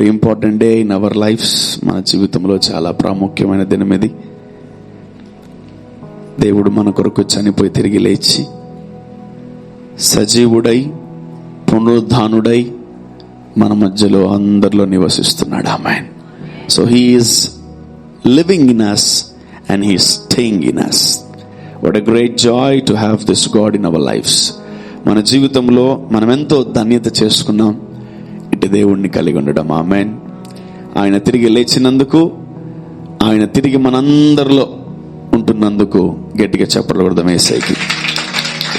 Very important day in our lives. మన జీవితంలో చాలా ప్రాముఖ్యమైన దినం ఇది. దేవుడు మన కొరకు చనిపోయి తిరిగి లేచి సజీవుడై పునరుద్ధానుడై మన మధ్యలో అందరిలో నివసిస్తున్నాడు. ఆమేన్. So he is living in us and he is staying in us. What a great joy to have this God in our lives. మన జీవితంలో మనం ఎంతో ధన్యత చేసుకున్నాం ఇటు దేవుణ్ణి కలిగి ఉండడం. ఆమేన్. ఆయన తిరిగి లేచినందుకు, ఆయన తిరిగి మనందరిలో ఉంటున్నందుకు గట్టిగా చప్పట్లు కొడదాం యేసయ్యకి.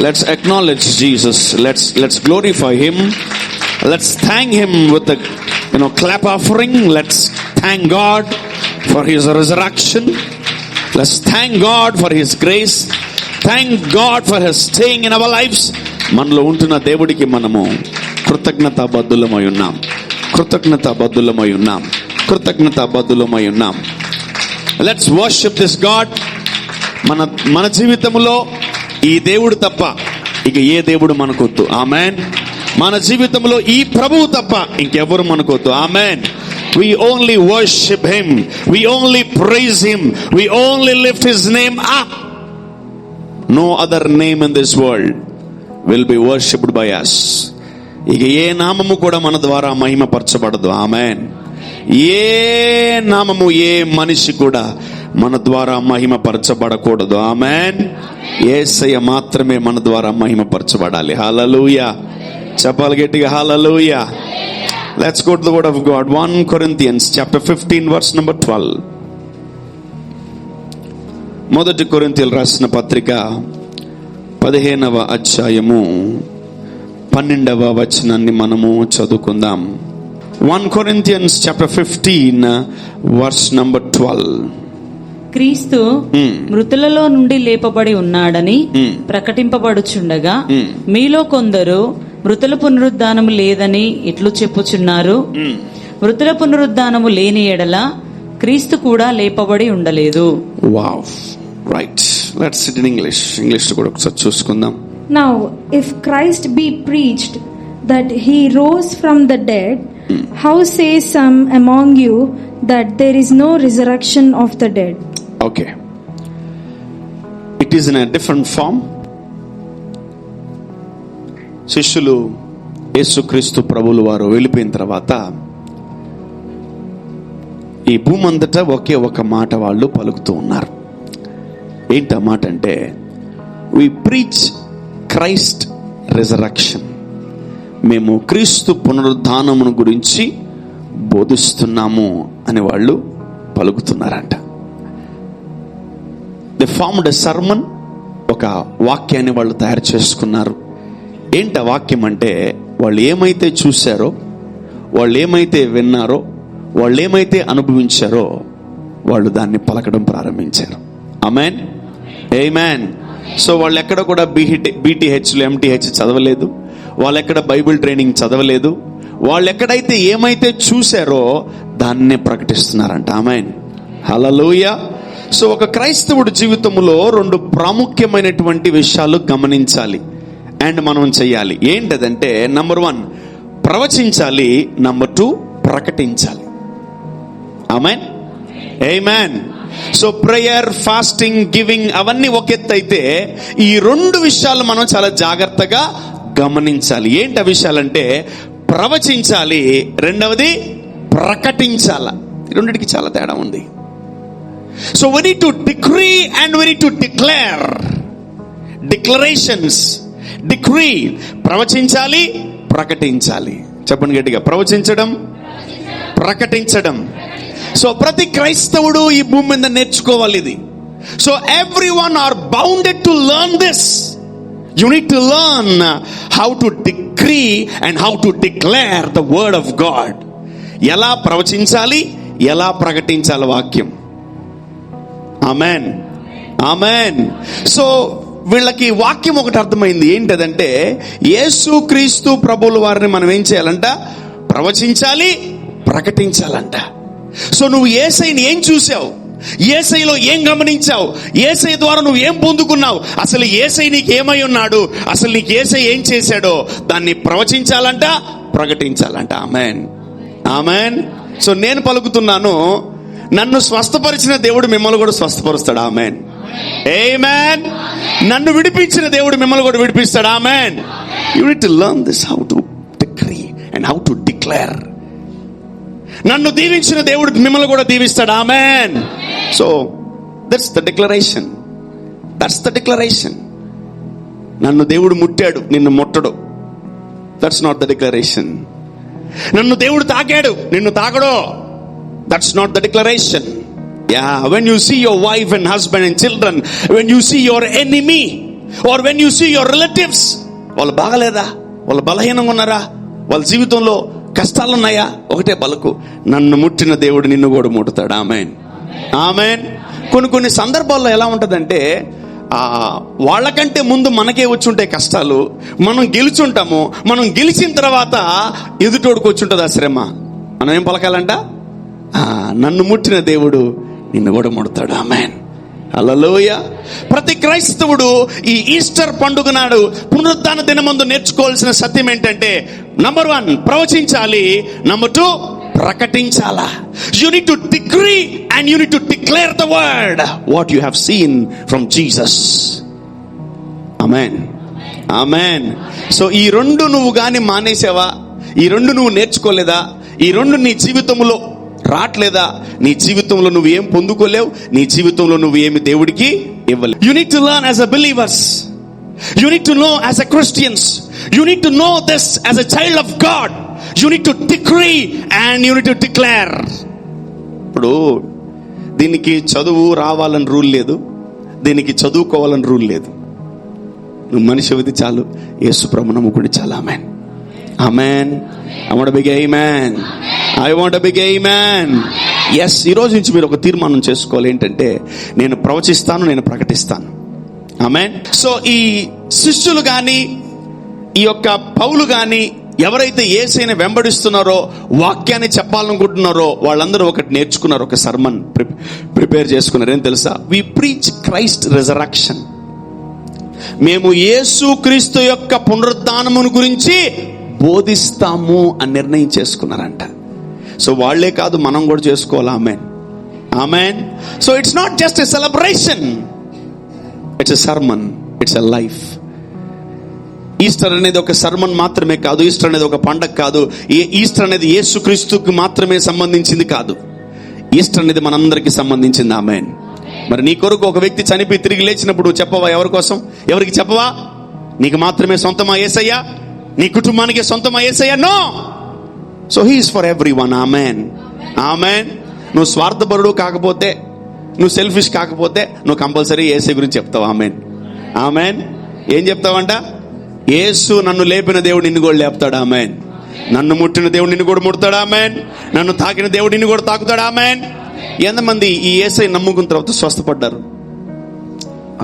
Let's acknowledge Jesus. Let's glorify him. Let's thank him with a clap offering. Let's thank God for his resurrection. Let's thank God for his grace. Thank God for his staying in our lives. మనలో ఉంటున్న దేవుడికి మనము కృతజ్ఞతాబద్ధులమై ఉన్నాం. Let's worship this God. మన జీవితంలో ఈ దేవుడు తప్ప ఇక ఏ దేవుడు మనకొద్దు. ఆమేన్. మన జీవితంలో ఈ ప్రభువు తప్ప ఇంకెవరు మనకొద్దు. ఆమేన్. We only worship him. We only praise him. We only lift his name up. No other name in this world will be worshipped by us. ఇక ఏ నామము కూడా మన ద్వారా మహిమపరచబడదు. ఆమేన్. ఏ నామము, ఏ మనిషి కూడా మన ద్వారా మహిమపరచబడకూడదు. ఆమేన్. యేసయ్య మాత్రమే మన ద్వారా మహిమపరచబడాలి. హల్లెలూయా. చెప్పాలి గట్టిగా హల్లెలూయా. Let's go to the word of God. 1 Corinthians chapter 15 verse number 12. మొదటి కొరింథీయులకు రాసిన పత్రిక 15వ అధ్యాయము 12వ వచనాన్ని మనము చదువుకుందాం. 1 Corinthians chapter 15 verse number 12. క్రీస్తు మృతులలో నుండి లేపబడి ఉన్నాడని ప్రకటింపబడుచుండగా మీలో కొందరు మృతుల పునరుద్ధానము లేదని ఎట్లు చెప్పుచున్నారు. మృతుల పునరుద్ధానము లేని ఎడల క్రీస్తు కూడా లేపబడి ఉండలేదు. Wow. Right. Let's sit in English. English కూడా ఒకసారి చూసుకుందాం. Now, if Christ be preached that he rose from the dead, how say some among you that there is no resurrection of the dead? Okay. It is in a different form. శిష్యులు యేసుక్రీస్తు ప్రభువుల వారు వెళ్ళిపోయిన తర్వాత ఈ భూమి అంతటా ఒకే ఒక మాట వాళ్ళు పలుకుతూ ఉన్నారు. ఏంటి ఆ మాట అంటే, we preach Christ resurrection. మేము క్రీస్తు పునరుద్ధానమును గురించి బోధిస్తున్నాము అని వాళ్ళు పలుకుతున్నారంట. They formed a sermon. ఒక వాక్యాన్ని వాళ్ళు తయారు చేసుకున్నారు. ఏంటి ఆ వాక్యం అంటే, వాళ్ళు ఏమైతే చూశారో, వాళ్ళు ఏమైతే విన్నారో, వాళ్ళు ఏమైతే అనుభవించారో వాళ్ళు దాన్ని పలకడం ప్రారంభించారు. ఆమేన్. ఆమేన్. సో వాళ్ళు ఎక్కడ కూడా BTHలు MTH చదవలేదు. వాళ్ళు ఎక్కడ బైబిల్ ట్రైనింగ్ చదవలేదు. వాళ్ళు ఎక్కడైతే ఏమైతే చూశారో దాన్నే ప్రకటిస్తున్నారంట. ఆమేన్. హల్లెలూయా. సో ఒక క్రైస్తవుడి జీవితంలో 2 ప్రాముఖ్యమైనటువంటి విషయాలు గమనించాలి అండ్ మనం చెయ్యాలి. ఏంటదంటే, నంబర్ 1 ప్రవచించాలి, నంబర్ 2 ప్రకటించాలి. ఆమేన్. ఆమేన్. సో ప్రేయర్, ఫాస్టింగ్, గివింగ్ అవన్నీ ఒక ఎత్తు అయితే, ఈ 2 విషయాలు మనం చాలా జాగ్రత్తగా గమనించాలి. ఏంటి ఆ విషయాలంటే, ప్రవచించాలి, రెండవది ప్రకటించాల. ఈ రెండిటికి చాలా తేడా ఉంది. So we need to decree and we need to declare. Declarations, decree. ప్రవచించాలి, ప్రకటించాలి. చెప్పండి గట్టిగా. ప్రవచించడం, ప్రకటించడం. సో ప్రతి క్రైస్తవుడు ఈ భూమి మీద నేర్చుకోవాలి ఇది. So everyone are bounded to learn this. You need to learn how to decree and how to declare the word of God. ఎలా ప్రవచించాలి, ఎలా ప్రకటించాలి వాక్యం. ఆమేన్. ఆమేన్. సో వీళ్ళకి వాక్యం ఒకటి అర్థమైంది. ఏంటదంటే, యేసుక్రీస్తు ప్రభువుల వారిని మనం ఏం చేయాలంట? ప్రవచించాలి, ప్రకటించాలంట. సో నువ్వు యేసయ్యని ఏం చూసావు, యేసయ్యలో ఏం గమనించావు, యేసయ్య ద్వారా నువ్వు ఏం పొందుకున్నావు, అసలు యేసయ్య నీకు ఏమై ఉన్నాడు, అసలు నీకు యేసయ్య ఏం చేశాడో దాన్ని ప్రవచించాలంట, ప్రకటించాలంట. ఆమేన్. ఆమెన్. సో నేను పలుకుతున్నాను, నన్ను స్వస్థపరిచిన దేవుడు మిమ్మల్ని కూడా స్వస్థపరుస్తాడు. ఆమెన్, ఆమేన్. నన్ను విడిపించిన దేవుడు మిమ్మల్ని కూడా విడిపిస్తాడు. ఆమెన్. You need to learn this, how to decree and how to declare. నన్ను దీవించిన దేవుడు మిమ్మల్ని కూడా దీవిస్తాడు. ఆమెన్. So that's the declaration, that's the declaration. నన్ను దేవుడు ముట్టాడు, నిన్ను ముట్టడు. That's not the declaration. నన్ను దేవుడు తాకాడు, నిన్ను తాకడు. That's not the declaration. Yeah, when you see your wife and husband and children, when you see your enemy or when you see your relatives, వాళ్ళు బాగలేదా, వాళ్ళు బలహీనంగా ఉన్నారా, వాళ్ళ జీవితంలో కష్టాలు ఉన్నాయా, ఒకటే పలుకు, నన్ను ముట్టిన దేవుడు నిన్ను కూడా ముట్టుతాడు. ఆమేన్, ఆమేన్. కొన్ని సందర్భాల్లో ఎలా ఉంటుందంటే, వాళ్ళకంటే ముందు మనకే వచ్చి ఉంటాయి కష్టాలు, మనం గెలుచుంటాము. మనం గెలిచిన తర్వాత ఎదుటోడికి వచ్చి ఉంటుంది ఆ శ్రమ. మనం ఏం పలకాలంట, నన్ను ముట్టిన దేవుడు నిన్ను కూడా ముడతాడు. ఆమేన్, హల్లెలూయా. ప్రతి క్రైస్తవుడు ఈ ఈస్టర్ పండుగ నాడు పునరుద్ధాన దినమందు నేర్చుకోవాల్సిన సత్యం ఏంటంటే, నంబర్ 1 ప్రవచించాలి, నంబర్ 2 ప్రకటించాలా. You need to decree and you need to declare the word what you have seen from Jesus. ఆమేన్, ఆమేన్. సో ఈ రెండు నువ్వు గాని మానేసావా, ఈ రెండు నువ్వు నేర్చుకోలేదా, ఈ రెండు నీ జీవితంలో రావట్లేదా, నీ జీవితంలో నువ్వు ఏం పొందుకోలేవు, నీ జీవితంలో నువ్వు ఏమి దేవుడికి ఇవ్వలేవు. You need to learn as a believers, you need to know as a Christians, you need to know this as a child of God. You need to decree and you need to declare. ఇప్పుడు దీనికి చదువు రావాలని rule లేదు, దీనికి చదువుకోవాలని rule లేదు. నువ్వు మనిషి అయితే చాలు, యేసు ప్రభువు నమ్ముకుని చాలు. ఆమేన్, ఆమేన్. I want a big amen. I want a big amen. Yes, ఈ రోజు నుంచి మీరు ఒక తీర్మానం చేసుకోవాలి, ఏంటంటే నేను ప్రవచిస్తాను, నేను ప్రకటిస్తాను. ఆమేన్. సో ఈ శిష్యులు గాని, ఈ యొక్క పౌలు గాని, ఎవరైతే యేసుని వెంబడిస్తున్నారో, వాక్యాన్ని చెప్పాలనుకుంటున్నారో, వాళ్ళందరూ ఒకటి నేర్చుకున్నారు, ఒక సర్మన్ ప్రిపేర్ చేసుకున్నారు. ఏం తెలుసా? We preach Christ resurrection. మేము యేసు క్రీస్తు యొక్క పునరుద్ధానమును గురించి బోధిస్తాము అని నిర్ణయం చేసుకున్నారంట. సో వాళ్లే కాదు, మనం కూడా చేసుకోవాలి. ఆమేన్, ఆమేన్. So it's not just a celebration, it's a sermon, it's a life. Easter అనేది ఒక సర్మన్ మాత్రమే కాదు, ఈస్టర్ అనేది ఒక పండగ కాదు, ఈస్టర్ అనేది యేసుక్రీస్తుకి మాత్రమే సంబంధించింది కాదు, ఈస్టర్ అనేది మనందరికి సంబంధించింది. ఆమేన్. మరి నీ కొరకు ఒక వ్యక్తి చనిపోయి తిరిగి లేచినప్పుడు చెప్పవా? ఎవరి కోసం, ఎవరికి చెప్పవా? నీకు మాత్రమే సొంతమా యేసయ్య? నీ కుటుంబానికి సొంతమా యేసయ్య? No. So he is for everyone. ఆమేన్, ఆమేన్. నువ్వు స్వార్థపరుడు కాకపోతే, నువ్వు సెల్ఫిష్ కాకపోతే, నువ్వు కంపల్సరీ యేసు గురించి చెప్తావు. ఆమేన్, ఆమేన్. ఏం చెప్తావంట? యేసు నన్ను లేపిన దేవుడు నిన్ను కూడా లేపుతాడు. ఆమేన్. నన్ను ముట్టిన దేవుడు నిన్ను కూడా ముడతాడు. ఆమేన్. నన్ను తాకిన దేవుడు నిన్ను కూడా తాకుతాడు. ఆమేన్. ఎంతమంది ఈ యేసై నమ్ముకున్న తర్వాత స్వస్థపడ్డారు?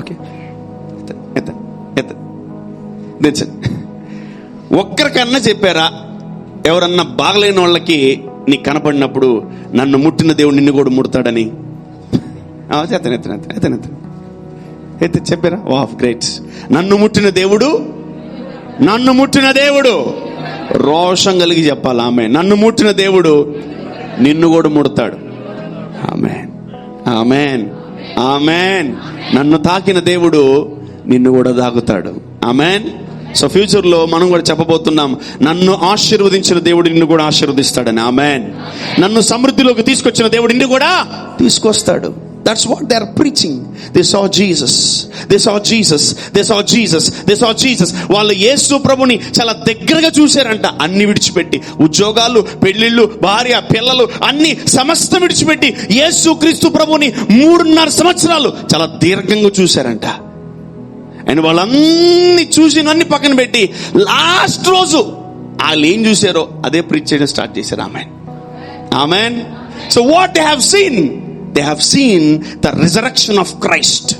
ఓకే, ఒక్కరికన్నా చెప్పారా? ఎవరన్నా బాగలేని వాళ్ళకి నీకు కనపడినప్పుడు నన్ను ముట్టిన దేవుడు నిన్ను కూడా ముడతాడని చెప్పారా? Wow, great. నన్ను ముట్టిన దేవుడు, నన్ను ముట్టిన దేవుడు, రోషం కలిగి చెప్పాలి. ఆమె నన్ను ముట్టిన దేవుడు నిన్ను కూడా ముడతాడు. ఆమేన్, ఆమేన్, ఆమేన్. నన్ను తాకిన దేవుడు నిన్ను కూడా తాకుతాడు. ఆమేన్. సో ఫ్యూచర్ లో మనం కూడా చెప్పబోతున్నాం, నన్ను ఆశీర్వదించిన దేవుడు నిన్ను కూడా ఆశీర్వదిస్తాడని. ఆమేన్. నన్ను సమృద్ధిలోకి తీసుకొచ్చిన దేవుడు నిన్ను కూడా తీసుకొస్తాడు. That's what they are preaching. They saw Jesus. They saw Jesus. They saw Jesus. They saw Jesus. వాళ్ళు యేసు ప్రభుని చాలా దగ్గరగా చూశారంట. అన్ని విడిచిపెట్టి, ఉద్యోగాలు, పెళ్లిళ్ళు, భార్య, పిల్లలు, అన్ని సమస్తం విడిచిపెట్టి యేసు క్రీస్తు ప్రభుని 3.5 సంవత్సరాలు చాలా దీర్ఘంగా చూశారంట. అండ్ వాళ్ళన్ని చూసినన్ని పక్కన పెట్టి లాస్ట్ రోజు వాళ్ళు ఏం చూశారో అదే ప్రీచ్ చేయడం స్టార్ట్ చేశారు. ఆమేన్, ఆమేన్. So what they have seen, they have seen the resurrection of Christ.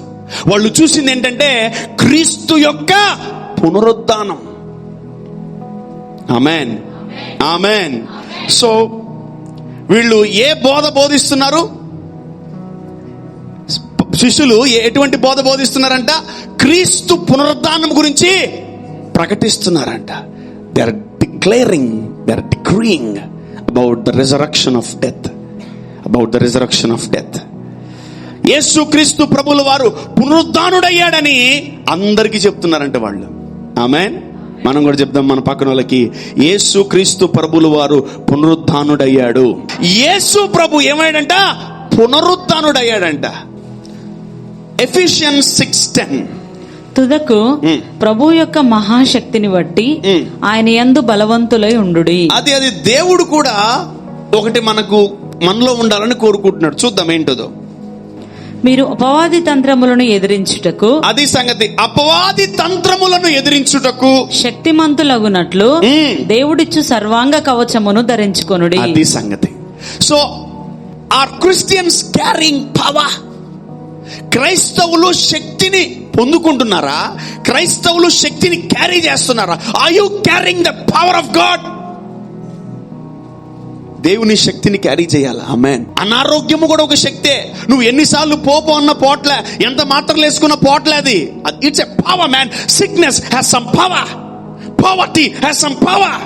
వాళ్ళు చూసింది ఏంటంటే క్రీస్తు యొక్క పునరుద్ధానం. ఆమేన్, ఆమేన్. సో వీళ్ళు ఏ బోధ బోధిస్తున్నారు? శిష్యులు ఎటువంటి బోధ బోధిస్తున్నారంట? క్రీస్తు పునరుద్ధానం గురించి ప్రకటిస్తున్నారంట. They are declaring, they are decreeing about the resurrection of death. About the resurrection of death. యేసుక్రీస్తు ప్రభుల వారు పునరుద్ధానుడయ్యాడని అందరికీ చెప్తున్నారంటే వాళ్ళు. ఆమేన్. మనం కూడా చెప్దాం మన పక్కన వాళ్ళకి, యేసుక్రీస్తు ప్రభుల వారు పునరుద్ధానుడయ్యాడు. యేసు ప్రభు ఏమయ్యాడంట? పునరుద్ధానుడయ్యాడంట. ఎఫిషియన్స్ 6:10. తుదకు ప్రభు యొక్క మహాశక్తిని బట్టి ఆయన యందు బలవంతులై ఉండుడి. అది దేవుడు కూడా ఒకటి మనలో ఉండాలని కోరుకుంటున్నాడు. చూద్దాం ఏంటదో. మీరు అపవాది తంత్రములను ఎదిరించుటకు, అది సంగతి, అపవాది తంత్రములను ఎదిరించుటకు శక్తిమంతులగునట్లు దేవుడిచ్చు సర్వాంగ కవచమును ధరించుకొనుడి. అది సంగతి. So are Christians carrying power? క్రైస్తవులు శక్తిని పొందుకుంటున్నారా? క్రైస్తవులు శక్తిని క్యారీ చేస్తున్నారా? Are you carrying the power of God? దేవుని శక్తిని క్యారీ చేయాలి. ఆమేన్. అనారోగ్యము కూడా ఒక శక్తే. నువ్వు ఎన్నిసార్లు పోపు అన్న పోట్లే, ఎంత మాత్రలు వేసుకున్న పోట్లే, అది it's a power man. Sickness has some power, poverty has some power.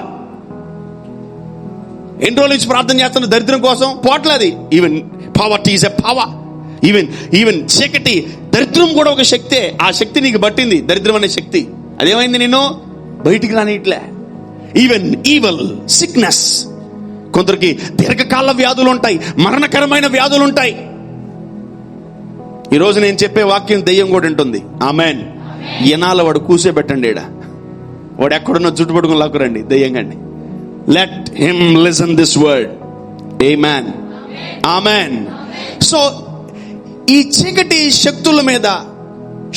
ఎన్ని రోజుల నుంచి ప్రార్థన చేస్తున్న దరిద్రం కోసం? పోట్లేదు. Even poverty is a power. Even చీకటి, దరిద్రం కూడా ఒక శక్తే. ఆ శక్తి నీకు పట్టింది, దరిద్రం అనే శక్తి. అదేమైంది? నిన్ను బయటికి రానిట్లే. Even evil, sickness. కొందరికి దీర్ఘకాల వ్యాధులు ఉంటాయి, మరణకరమైన వ్యాధులు ఉంటాయి. ఈరోజు నేను చెప్పే వాక్యం దెయ్యం కూడా ఉంటుంది. ఆమేన్. ఎనాల వాడు కూసేబెట్టండి. వాడు ఎక్కడున్న జుట్టు పట్టుకుని లాక్కురండి, దెయ్యం గండి. Let him listen this word. Amen. Amen. So ఈ చీకటి శక్తుల మీద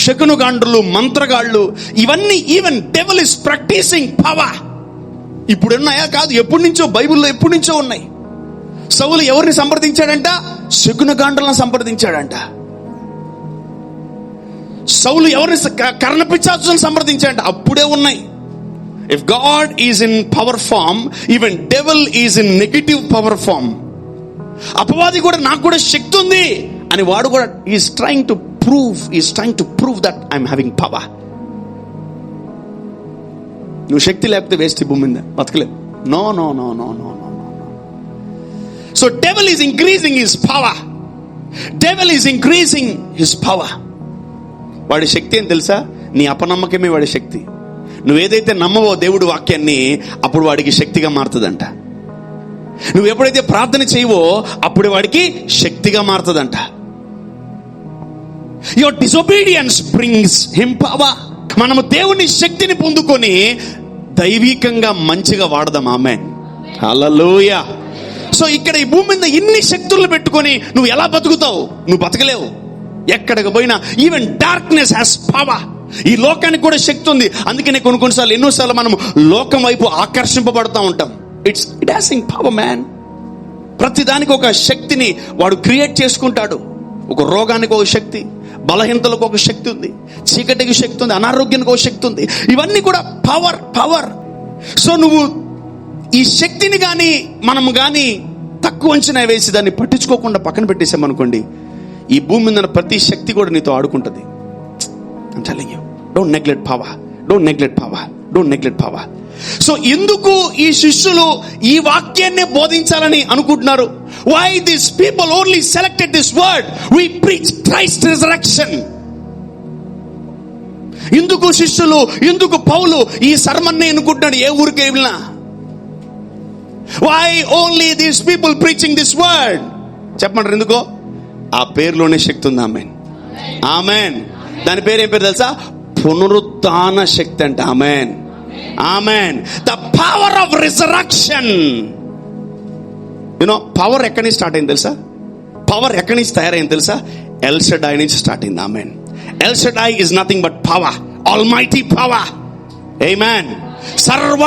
శకునుగాండ్రులు, మంత్రగాళ్ళు, ఇవన్నీ even devil is practicing power. ఇప్పుడు ఉన్నాయా? కాదు, ఎప్పటి నుంచో, బైబిల్లో ఎప్పటి నుంచో ఉన్నాయి. సౌలు ఎవరిని సంప్రదించాడంట? శకునగాండ్రులను సంప్రదించాడంట. సౌలు ఎవరిని? కర్ణపిశాచులను సంప్రదించాడంట. అప్పుడే ఉన్నాయి. If God is in power form, even devil is in negative power form. అపవాది కూడా నాకు కూడా శక్తి ఉంది అని వాడు కూడా is trying to prove that I'm having power. నువ్వు శక్తి లేకపోతే వేస్ట్ భూమి మీద బతకలేవు. No no no no no no no. So devil is increasing his power. Devil is increasing his power. వాడి శక్తి ఏం తెలుసా? నీ అపనమ్మకమే వాడి శక్తి. నువ్వేదైతే నమ్మవో దేవుడి వాక్యాన్ని, అప్పుడు వాడికి శక్తిగా మారుతుందంట. నువ్వు ఎప్పుడైతే ప్రార్థన చేయవో అప్పుడు వాడికి శక్తిగా మారుతుందంట. Your disobedience brings him power. మనము దేవుని శక్తిని పొందుకొని దైవికంగా మంచిగా వాడదాం. ఆమేన్. హల్లెలూయా. సో ఇక్కడ ఈ భూమి మీద ఇన్ని శక్తులు పెట్టుకొని నువ్వు ఎలా బతుకుతావు? నువ్వు బతకలేవు. ఎక్కడికి పోయినా ఈవెన్ డార్క్నెస్ హ్యాస్ పవర్. ఈ లోకానికి కూడా శక్తి ఉంది. అందుకనే కొన్నిసార్లు, ఎన్నోసార్లు మనం లోకం వైపు ఆకర్షింపబడతా ఉంటాం. It has power man. ప్రతిదానికి ఒక శక్తిని వాడు క్రియేట్ చేసుకుంటాడు. ఒక రోగానికి ఒక శక్తి, బలహీనతలకు ఒక శక్తి ఉంది, చీకటికి శక్తి ఉంది, అనారోగ్యానికి ఒక శక్తి ఉంది. ఇవన్నీ కూడా పవర్. సో నువ్వు ఈ శక్తిని కానీ మనం కానీ తక్కువ అంచనా వేసి దాన్ని పట్టించుకోకుండా పక్కన పెట్టేసామనుకోండి, ఈ భూమి మీద ప్రతి శక్తి కూడా నీతో ఆడుకుంటుంది. I'm telling you, don't neglect power. Don't neglect power. Don't neglect power. So ఎందుకు ఈ శిష్యులు ఈ వాక్యాన్ని బోధించాలని అనుకుంటున్నారు? Why these people only selected this word? We preach Christ resurrection. ఎందుకు శిష్యులు, ఎందుకు పౌలు ఈ సర్మన్ని అనుకుంటున్నాడు ఏ ఊరికి వెళ్ళినా? Why only these people preaching this word? చెప్పమంటారు ఎందుకో? ఆ పేరులోనే శక్తి ఉంది. ఆమేన్. ఆమేన్. దాని పేరు ఏం పేరు తెలుసా? పునరుత్థాన శక్తి అంట. ఆమేన్. ఆమేన్. The power of resurrection. Power ఎక్కడి నుంచి స్టార్ట్ అయింది తెలుసా? పవర్ ఎక్కడి నుంచి తయారైంది తెలుసా? ఎల్ షడాయ్ నుంచి స్టార్ట్ అయింది. ఆమేన్. El Shaddai is nothing but power, almighty power. ఆమేన్. సర్వ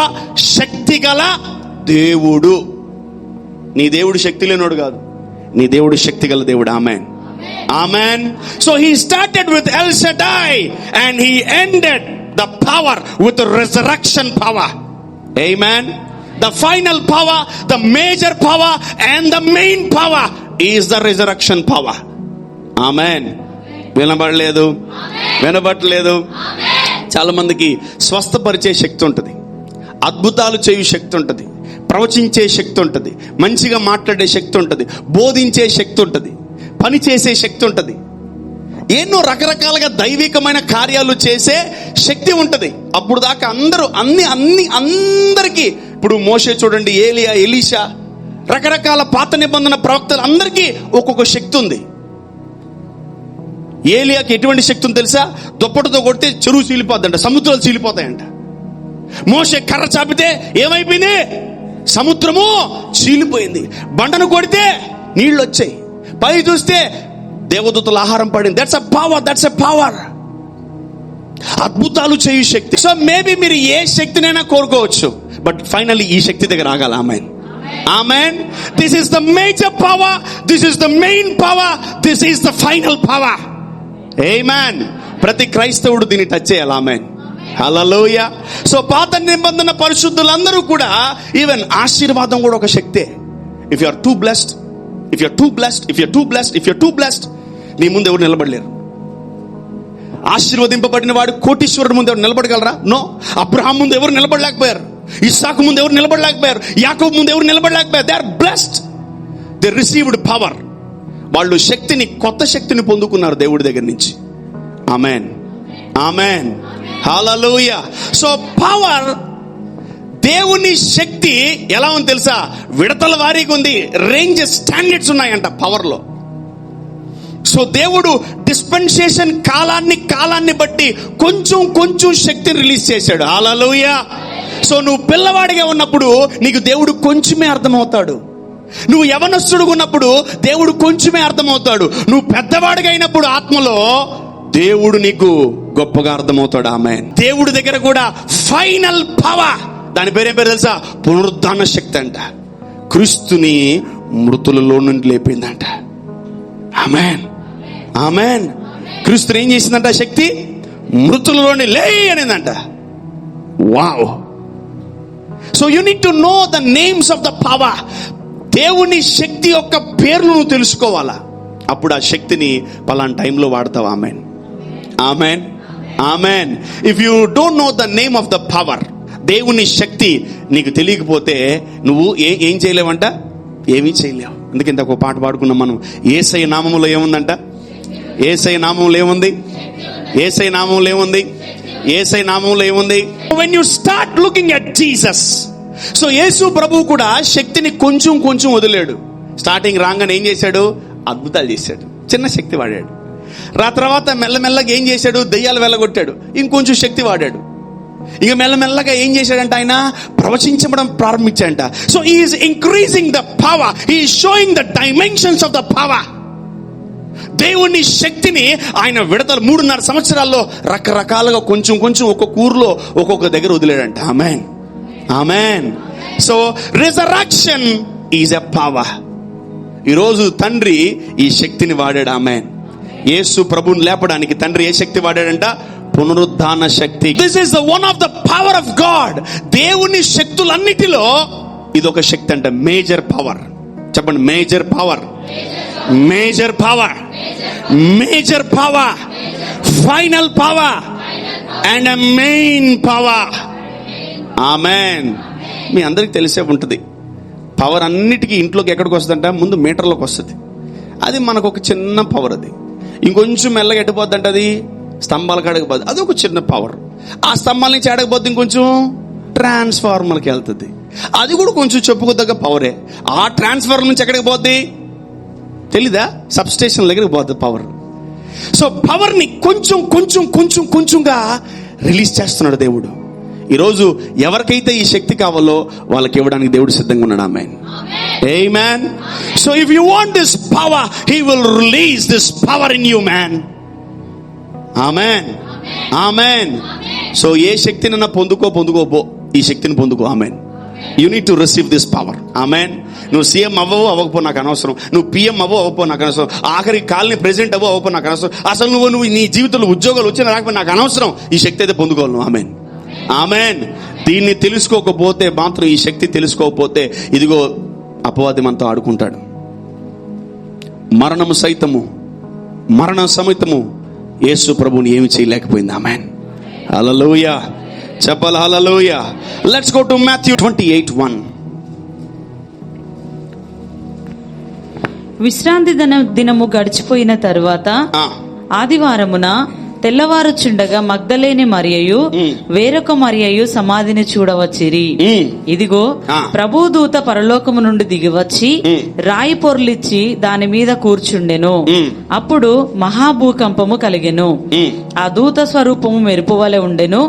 శక్తి గల దేవుడు. నీ దేవుడు శక్తి లేనోడు కాదు, నీ దేవుడు శక్తి గల దేవుడు. ఆమేన్. Amen. So he started with El Shaddai and he ended the power with the resurrection power. Amen. The final power, the major power and the main power is the resurrection power. Amen. వినబడలేదు? వినబడలేదు? చాలా మందికి స్వస్థపరిచే శక్తి ఉంటుంది, అద్భుతాలు చేయు శక్తి ఉంటుంది, ప్రవచించే శక్తి ఉంటుంది, మంచిగా మాట్లాడే శక్తి ఉంటుంది, బోధించే శక్తి ఉంటుంది, పని చేసే శక్తి ఉంటుంది, ఎన్నో రకరకాలుగా దైవికమైన కార్యాలు చేసే శక్తి ఉంటుంది. అప్పుడు దాకా అందరూ అందరికీ, ఇప్పుడు మోషే చూడండి, ఏలియా, ఎలీషా, రకరకాల పాత నిబంధన ప్రవక్తలు అందరికీ ఒక్కొక్క శక్తి ఉంది. ఏలియాకి ఎటువంటి శక్తి ఉంది తెలుసా? దుప్పటితో కొడితే చెరువు చీలిపోద్దంట, సముద్రాలు చీలిపోతాయంట. మోషే కర్ర చాపితే ఏమైపోయింది? సముద్రము చీలిపోయింది. బండను కొడితే నీళ్ళు వచ్చాయి. పై చూస్తే దేవదూతల ఆహారం పడింది. That's a power. అద్భుతాలు చేయు శక్తి. సో మేబీ మీరు ఏ శక్తినైనా కోరుకోవచ్చు, బట్ ఫైనల్లీ ఈ శక్తి దగ్గర ఆగాలి. ఆమేన్, ఆమేన్. This is the major power, this is the main power, this is the final power. ఆమేన్. ప్రతి క్రైస్తవుడు దీన్ని టచ్ చేయాలి. ఆమేన్, హల్లెలూయా. సో పాత నిబంధన పరిశుద్ధులందరూ కూడా, ఈవెన్ ఆశీర్వాదం కూడా ఒక శక్తే. If you are too blessed, if you are too blessed, if you are too blessed, if you are too blessed, నీ ముందు ఎవరు నిలబడలేరు. ఆశీర్వదింపబడిన వాడు కోటీశ్వరుడు ముందు ఎవరు నిలబడగలరా? నో. అబ్రహాం ముందు ఎవరు నిలబడలేకపోయారు, ఇస్సాకు ముందు ఎవరు నిలబడలేకపోయారు, యాకోబు ముందు ఎవరు నిలబడలేకపోయారు. They are blessed, they received power. వాళ్ళు శక్తిని, కొత్త శక్తిని పొందుకున్నారు దేవుడి దగ్గర నుంచి. ఆమేన్, ఆమేన్, హల్లెలూయా. సో పవర్, దేవుని శక్తి ఎలా ఉంది తెలుసా? విడతల వారీగా ఉంది, రేంజెస్, స్టాండర్డ్స్ ఉన్నాయంట పవర్ లో. సో దేవుడు డిస్పెన్సేషన్ కాలాన్ని బట్టి కొంచెం శక్తిని రిలీజ్ చేశాడు. హల్లెలూయా. సో నువ్వు పిల్లవాడిగా ఉన్నప్పుడు నీకు దేవుడు కొంచెమే అర్థమవుతాడు. నువ్వు యవనస్తుడుగా ఉన్నప్పుడు దేవుడు కొంచెమే అర్థమవుతాడు. నువ్వు పెద్దవాడిగా అయినప్పుడు ఆత్మలో దేవుడు నీకు గొప్పగా అర్థమవుతాడు. ఆమేన్. దేవుడి దగ్గర కూడా ఫైనల్ పవర్, దాని పేరేం పేరు తెలుసా? పునరుద్ధాన శక్తి అంట. క్రీస్తుని మృతులలో నుండి లేపిందంట. ఆమేన్, ఆమేన్. క్రీస్తుని ఏం చేసిందంట? శక్తి మృతులలోని లే అనేదంట. Wow. So you need to know the names of the power. దేవుని శక్తి యొక్క పేర్లు నువ్వు తెలుసుకోవాలా, అప్పుడు ఆ శక్తిని పలానా టైంలో వాడతావు. ఆమేన్, ఆమేన్, ఆమేన్. If you don't know the name of the power, దేవుని శక్తి నీకు తెలియకపోతే నువ్వు ఏం చేయలేవంట? ఏమీ చేయలేవు. అందుకే ఇంత ఒక పాట పాడుకున్నాం మనం. యేసయ్య నామములో ఏముందంట? యేసయ్య నామములో ఏముంది? యేసయ్య నామములో ఏముంది? యేసయ్య నామములో ఏముంది? when you start looking at Jesus, so యేసు ప్రభువు కూడా శక్తిని కొంచెం వదిలేడు. స్టార్టింగ్ రాగానే ఏం చేశాడు? అద్భుతాలు చేశాడు, చిన్న శక్తి వాడాడు. తర్వాత మెల్లమెల్లగా ఏం చేశాడు? దెయ్యాలు వెళ్ళగొట్టాడు, ఇంకొంచెం శక్తి వాడాడు. ఇక మెల్లమెల్లగా ఏం చేశాడంట? ఆయన ప్రవచించడం ప్రారంభించాడంట. So he is increasing the power, he is showing the dimensions of the power. దేవుని శక్తిని ఆయన విడతలు 3.5 సంవత్సరాల్లో రకరకాలుగా కొంచెం ఒక్కొక్క ఊర్లో ఒక్కొక్క దగ్గర వదిలేడంట. ఆమేన్, ఆమేన్. So resurrection is a power. ఈరోజు తండ్రి ఈ శక్తిని వాడాడు. ఆమేన్. యేసు ప్రభువుని లేపడానికి తండ్రి ఏ శక్తి వాడాడంట? పునరుద్ధాన శక్తి. This is the one of the power of God. దేవుని శక్తులన్నిటిలో ఇదొక శక్తి అంట. Major power. చెప్పండి, major power, major power, major power, final power and a main power. ఆమేన్. మీ అందరికి తెలిసే ఉంటుంది, పవర్ అన్నిటికీ ఇంట్లోకి ఎక్కడికి వస్తుందంట? ముందు మీటర్లోకి వస్తుంది. అది మనకు ఒక చిన్న పవర్. అది ఇంకొంచెం మెల్లగా ఎట్టిపోద్దంట, అది స్తంభాల కాడకి పోద్ది, అది ఒక చిన్న పవర్. ఆ స్తంభాల నుంచి ఆడకపోద్ది ఇంకొంచెం ట్రాన్స్ఫార్మర్కి వెళ్తుంది, అది కూడా కొంచెం చెప్పుకోదగ్గ పవరే. ఆ ట్రాన్స్ఫార్మర్ నుంచి ఎక్కడికి పోద్ది తెలీదా? సబ్ స్టేషన్ దగ్గరికి పోద్ది పవర్. సో పవర్ ని కొంచెంగా రిలీజ్ చేస్తున్నాడు దేవుడు. ఈరోజు ఎవరికైతే ఈ శక్తి కావాలో వాళ్ళకి ఇవ్వడానికి దేవుడు సిద్ధంగా ఉన్నాడు. ఆమేన్, ఆమేన్. So if you want this power, he will release this power in you, man. ఆమేన్, ఆమేన్. సో ఏ శక్తినైనా పొందుకోపో, ఈ శక్తిని పొందుకో. ఆమేన్. You need to receive this power. ఆమేన్. నువ్వు సీఎం అవ్వకపో నాకు అనవసరం, నువ్వు పిఎం అవ్వకపో నాకు అనవసరం, ఆఖరి కాలనీ ప్రెసిడెంట్ అవ్వకపో నాకు అనవసరం, అసలు నువ్వు నీ జీవితంలో ఉద్యోగాలు వచ్చినా రాకపోతే నాకు అనవసరం. ఈ శక్తి అయితే పొందుకోవాలి నువ్వు. ఆమేన్, ఆమేన్. దీన్ని తెలుసుకోకపోతే మాత్రం, ఈ శక్తి తెలుసుకోకపోతే, ఇదిగో అపవాది మనతో ఆడుకుంటాడు. మరణం సమైతము యేసు ప్రభువుని ఏమి చేయలేకపోయింది. ఆమేన్, హల్లెలూయా. చెప్పాలి హల్లెలూయా. Let's go to Matthew 28:1. విశ్రాంతి దినము గడిచిపోయిన తరువాత ఆదివారమున తెల్లవారుచుండగా మగ్దలేని మరియయు వేరొక మరియయు సమాధిని చూడవచ్చిరి. ఇదిగో ప్రభుదూత పరలోకము నుండి దిగివచ్చి రాయి పొర్లిచ్చి దాని మీద కూర్చుండెను. అప్పుడు మహాభూకంపము కలిగెను. ఆ దూత స్వరూపము మెరుపు వలె ఉండెను.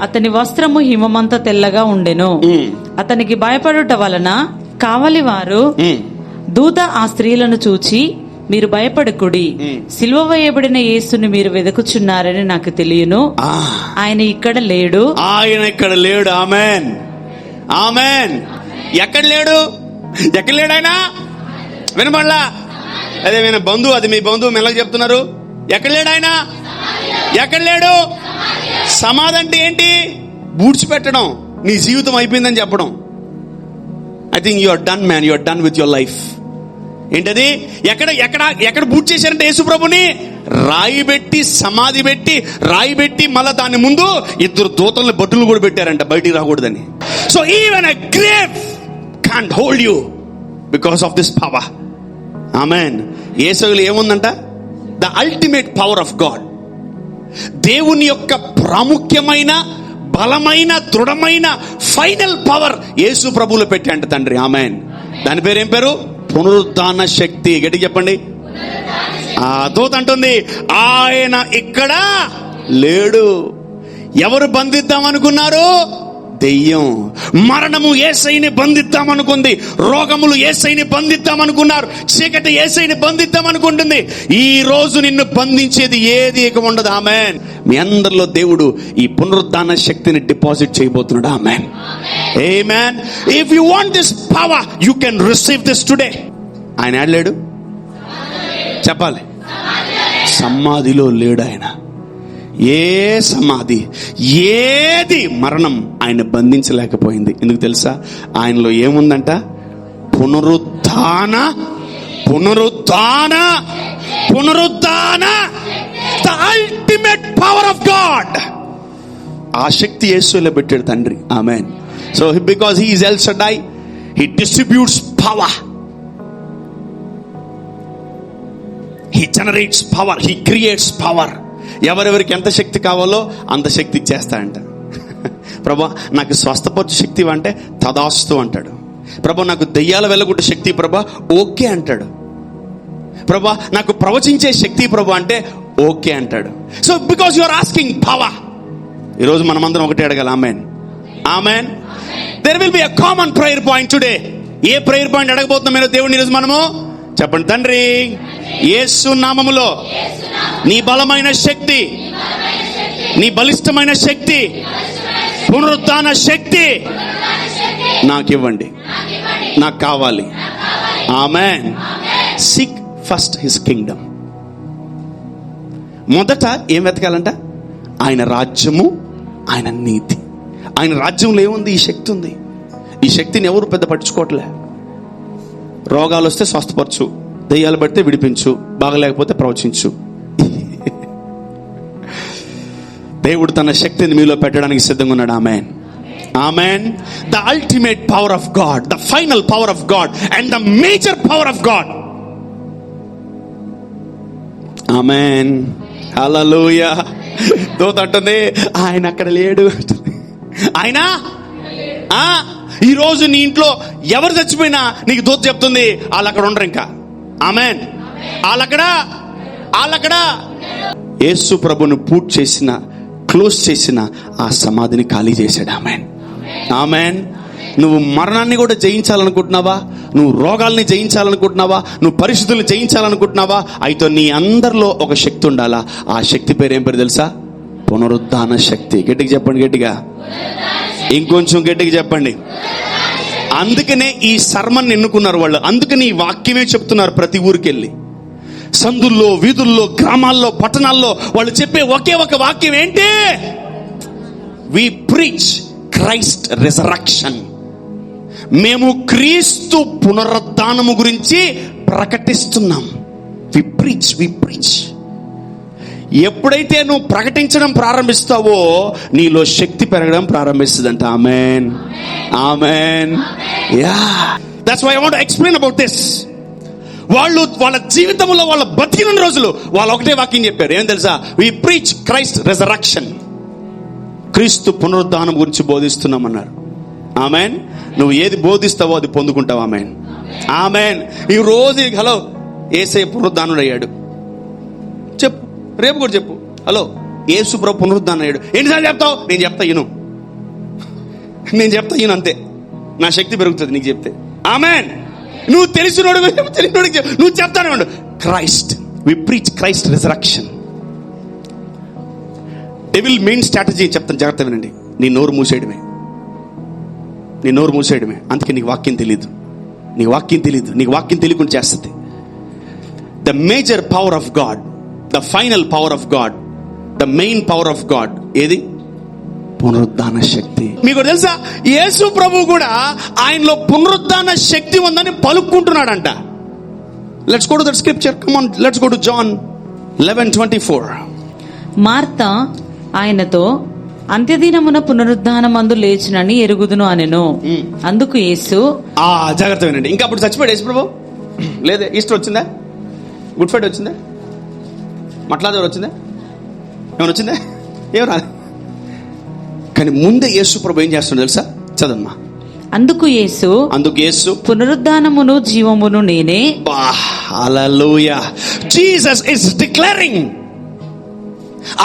అతని వస్త్రము హిమమంత తెల్లగా ఉండెను. అతనికి భయపడుట వలన కావలివారు దూత ఆ స్త్రీలను చూచి, మీరు భయపడకుడి, సిలువ వేయబడిన యేసుని మీరు వెదుకుచున్నారని నాకు తెలియను, ఆయన ఇక్కడ లేడు. ఆయన ఇక్కడ లేడు. Amen, amen. ఎక్కడ లేడు? ఎక్కడ లేడు ఆయన? వినబడలా? అదే విన బంధువు, అది మీ బంధువు మెల్లగా చెప్తున్నారు. ఎక్కడ లేడు ఆయన? ఎక్కడ లేడు? సమాధి అంటే ఏంటి? బూడ్చిపెట్టడం, నీ జీవితం అయిపోయిందని చెప్పడం. I think you are done man, you are done with your life. ఏంటది? ఎక్కడ బూట్ చేశారంటే యేసు ప్రభుని రాయి పెట్టి, సమాధి పెట్టి, రాయి పెట్టి, మళ్ళా దాని ముందు 2 దూతల్ని బట్టులు కూడా పెట్టారంట, బయటికి రాకూడదని. So even a grave can't hold you because of this power. ఆమెన్. యేసులో ఏముందంట? The ultimate power of God. దేవుని యొక్క ప్రాముఖ్యమైన, బలమైన, దృఢమైన ఫైనల్ పవర్ యేసు ప్రభువులో పెట్టాంట తండ్రి. ఆమెన్. దాని పేరు ఏం పేరు? పునరుద్ధాన శక్తి. గట్టిగా చెప్పండి. ఆ దూత అంటుంది, ఆయన ఇక్కడ లేడు. ఎవరు బంధిద్దాం అనుకున్నారు? దెయ్యం. మరణము యేసయ్యని బంధిద్దాం అనుకుంది. రోగములు యేసయ్యని బంధిద్దాం అనుకున్నారు. చీకటి యేసయ్యని బంధిద్దాం అనుకుంటుంది. ఈ రోజు నిన్ను బంధించేది ఏది ఇక ఉండదు. ఆమెన్. మీ అందరిలో దేవుడు ఈ పునరుద్ధాన శక్తిని డిపాజిట్ చేయబోతున్నాడు. Amen, amen. If you want this power you can receive this today. ఆయన లేడు చెప్పాలి. సమాధిలో లేడు ఆయన. ఏ సమాధి, ఏది మరణం ఆయన బంధించలేకపోయింది. ఎందుకు తెలుసా? ఆయనలో ఏముందంట? పునరుద్ధాన, పునరుద్ధాన, పునరుద్ధాన. The ultimate power of God. ఆ శక్తి యేసులో పెట్టాడు తండ్రి. ఆమేన్. So because he is El Shaddai, he distributes power, he generates power, he creates power. ఎవరెవరికి ఎంత శక్తి కావాలో అంత శక్తి ఇచ్చేస్తాడంట. ప్రభా నాకు స్వస్థపరచు శక్తి అంటే తదాస్తు అంటాడు. ప్రభా నాకు దెయ్యాల వెళ్ళగొట్టే శక్తి ప్రభా ఓకే అంటాడు. ప్రభా నాకు ప్రవచించే శక్తి ప్రభా అంటే ఓకే అంటాడు. So because you are asking power. ఈరోజు మనమందరం ఒకటే అడగాలి. ఆమెన్, ఆమెన్. There will be a common prayer point today. ఏ ప్రేయర్ పాయింట్ అడగబోతున్నాం మీరు దేవుడిని ఈరోజు మనము? చెప్పండి. తండ్రి, యేసు నామములో నీ బలమైన శక్తి, నీ బలిష్టమైన శక్తి, పునరుద్ధాన శక్తి నాకు ఇవ్వండి, నాకు కావాలి. ఆమేన్. Seek first his kingdom. మొదట ఏం వెతకాలంట? ఆయన రాజ్యము, ఆయన నీతి. ఆయన రాజ్యంలో ఏముంది? ఈ శక్తి ఉంది. ఈ శక్తిని ఎవరు పెద్ద పట్టించుకోవట్లే. రోగాలు వస్తే స్వస్థపరచు, దెయ్యాలు పడితే విడిపించు, బాగలేకపోతే ప్రవచించు. దేవుడు తన శక్తిని మీలో పెట్టడానికి సిద్ధంగా ఉన్నాడు. ఆమేన్, ఆమేన్. The ultimate power of God, the final power of God and the major power of God. ఆమేన్, హల్లెలూయా. దూత అంటుంది ఆయన అక్కడ లేడు. ఆయన ఈ రోజు నీ ఇంట్లో ఎవరు చచ్చిపోయినా నీకు దూత చెప్తుంది వాళ్ళు అక్కడ ఉండరు ఇంకా. ఆమేన్. వాళ్ళక్కడ యేసు ప్రభును పూర్తి చేసిన, క్లోజ్ చేసిన ఆ సమాధిని ఖాళీ చేశాడు. ఆమేన్, ఆమేన్. నువ్వు మరణాన్ని కూడా జయించాలనుకుంటున్నావా? నువ్వు రోగాల్ని జయించాలనుకుంటున్నావా? నువ్వు పరిస్థితుల్ని జయించాలనుకుంటున్నావా? అయితే నీ అందరిలో ఒక శక్తి ఉండాలా. ఆ శక్తి పేరు ఏం పేరు తెలుసా? పునరుద్ధాన శక్తి. గట్టిగా చెప్పండి, గట్టిగా, ఇంకొంచెం గట్టిగా చెప్పండి. అందుకనే ఈ సర్మన్ ఎన్నుకున్నారు వాళ్ళు. అందుకని ఈ వాక్యమే చెప్తున్నారు. ప్రతి ఊరికి వెళ్ళి, సందుల్లో, వీధుల్లో, గ్రామాల్లో, పట్టణాల్లో వాళ్ళు చెప్పే ఒకే ఒక వాక్యం ఏంటి? We preach Christ resurrection. మేము క్రీస్తు పునరుద్ధానము గురించి ప్రకటిస్తున్నాం. వి ప్రీచ్. ఎప్పుడైతే నువ్వు ప్రకటించడం ప్రారంభిస్తావో నీలో శక్తి పెరగడం ప్రారంభిస్తుందంట. ఆమేన్, ఆమేన్. Yeah, that's why I want to explain about this. వాళ్ళు వాళ్ళ జీవితంలో వాళ్ళ బతికిన రోజులు వాళ్ళు ఒకటే వాక్యం చెప్పారు. ఏం తెలుసా? We preach Christ resurrection. క్రీస్తు పునరుద్ధానం గురించి బోధిస్తున్నామన్నారు. ఆమెన్. నువ్వు ఏది బోధిస్తావో అది పొందుకుంటావు. Amen, amen. ఈ రోజు హలో, యేసయ్య పునరుద్ధానుడు అయ్యాడు చెప్పు, రేపు కూడా చెప్పు. హలో, యేసు ప్రభు పునరుద్ధానం అయ్యాడు. ఎన్నిసార్లు చెప్తావు? నేను చెప్తా ఇను, నేను చెప్తా ఇను, అంతే. నా శక్తి పెరుగుతుంది నీకు చెప్తే. ఆమెన్. నువ్వు తెలిసినోడు తెలియనోడికి నువ్వు చెప్తానే ఉండు. Christ, we preach Christ resurrection. Devil main strategy చెప్తాను, జాగ్రత్త వినండి. నీ నోరు మూసేయడమే, నీ నోరు మూసేయడమే. అందుకే నీకు వాక్యం తెలియదు, నీకు వాక్యం తెలియదు, నీకు వాక్యం తెలియకుండా చేస్తుంది. The major power of God, the final power of God, the main power of God ఏది? పునరుద్ధాన శక్తి. మీకు తెలుసా, యేసు ప్రభు కూడా ఆయనలో పునరుద్ధాన శక్తి ఉందని పలుక్కుంటున్నాడంట. Let's go to that scripture. Come on, let's go to John 11:24. మార్త ఆయనతో, అంత్యదినమున పునరుద్ధానమందు లేచునని ఎరుగుదును అనెను. అందుకు యేసు, జాగ్రత్త వినండి. ఇంకా అప్పుడు చచ్చిపోయాడు యేసు ప్రభు? లేదే. ఈస్టర్ వచ్చిందా? గుడ్ ఫ్రైడే వచ్చిందా? మట్లాదవర్ వచ్చిందా? ఏమైనా వచ్చిందా? ఏం రాదు. కానీ ముందే యేసు ప్రభు ఏం చేస్తున్నాడు తెలుసా? చదమ్మా. అందుకు యేసు, పునరుద్ధానమును జీవమును నేనే. హల్లెలూయా. Jesus is declaring.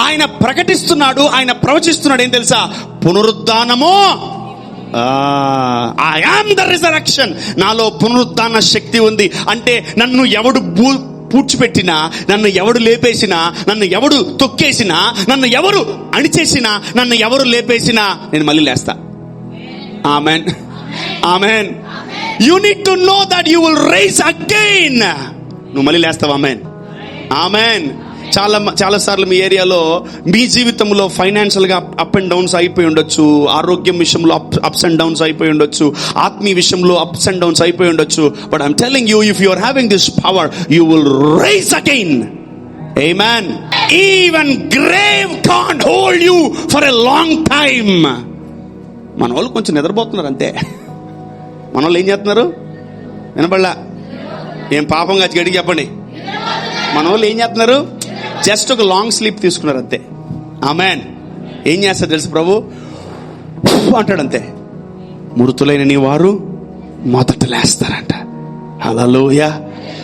ఆయన ప్రకటిస్తున్నాడు, ఆయన ప్రవచిస్తున్నాడు. ఏం తెలుసా? పునరుద్ధానము. I am the resurrection. నాలో పునరుద్ధాన శక్తి ఉంది. అంటే నన్ను ఎవడు పూడ్చిపెట్టినా, నన్ను ఎవడు లేపేసినా, నన్ను ఎవడు తొక్కేసినా, నన్ను ఎవరు అణిచేసినా, నన్ను ఎవరు లేపేసినా నేను మళ్ళీ లేస్తా. Amen, amen. You need to know that you will rise again. నువ్వు మళ్ళీ లేస్తావు. Amen, amen. చాలా సార్లు మీ ఏరియాలో, మీ జీవితంలో ఫైనాన్షియల్ గా అప్ అండ్ డౌన్స్ అయిపోయి ఉండొచ్చు, ఆరోగ్యం విషయంలో అప్స్ అండ్ డౌన్స్ అయిపోయి ఉండొచ్చు, ఆత్మీయ విషయంలో అప్స్ అండ్ డౌన్స్ అయిపోయి ఉండొచ్చు. But I'm telling you, if you are having this power, you will rise again. Amen. Even grave can't hold you for a long time. మన వాళ్ళు కొంచెం నిద్రపోతున్నారు అంతే. మన వాళ్ళు ఏం చేస్తున్నారు? వినపడలా? ఏం పాపంగా గడికి చెప్పండి. మన వాళ్ళు ఏం చేస్తున్నారు? జస్ట్ ఒక లాంగ్ స్లీప్ తీసుకున్నారు అంతే. ఆమెన్. ఏం చేస్తారు తెలుసు ప్రభు? అంటాడు అంతే. మృతులైన నీ వారు మొదట లేస్తారంట. హల్లెలూయా.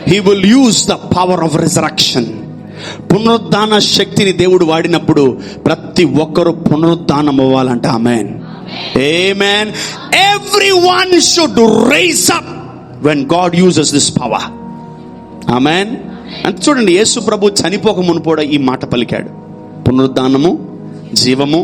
He will use the power of resurrection. పునరుద్ధాన శక్తిని దేవుడు వాడినప్పుడు ప్రతి ఒక్కరు పునరుద్ధానం అవ్వాలంట. ఆమెన్, ఆమెన్. Everyone should rise up when God uses this power. ఆమెన్. అంటే చూడండి, యేసు ప్రభు చనిపోక మునుపోడా ఈ మాట పలికాడు, పునరుద్ధానము జీవము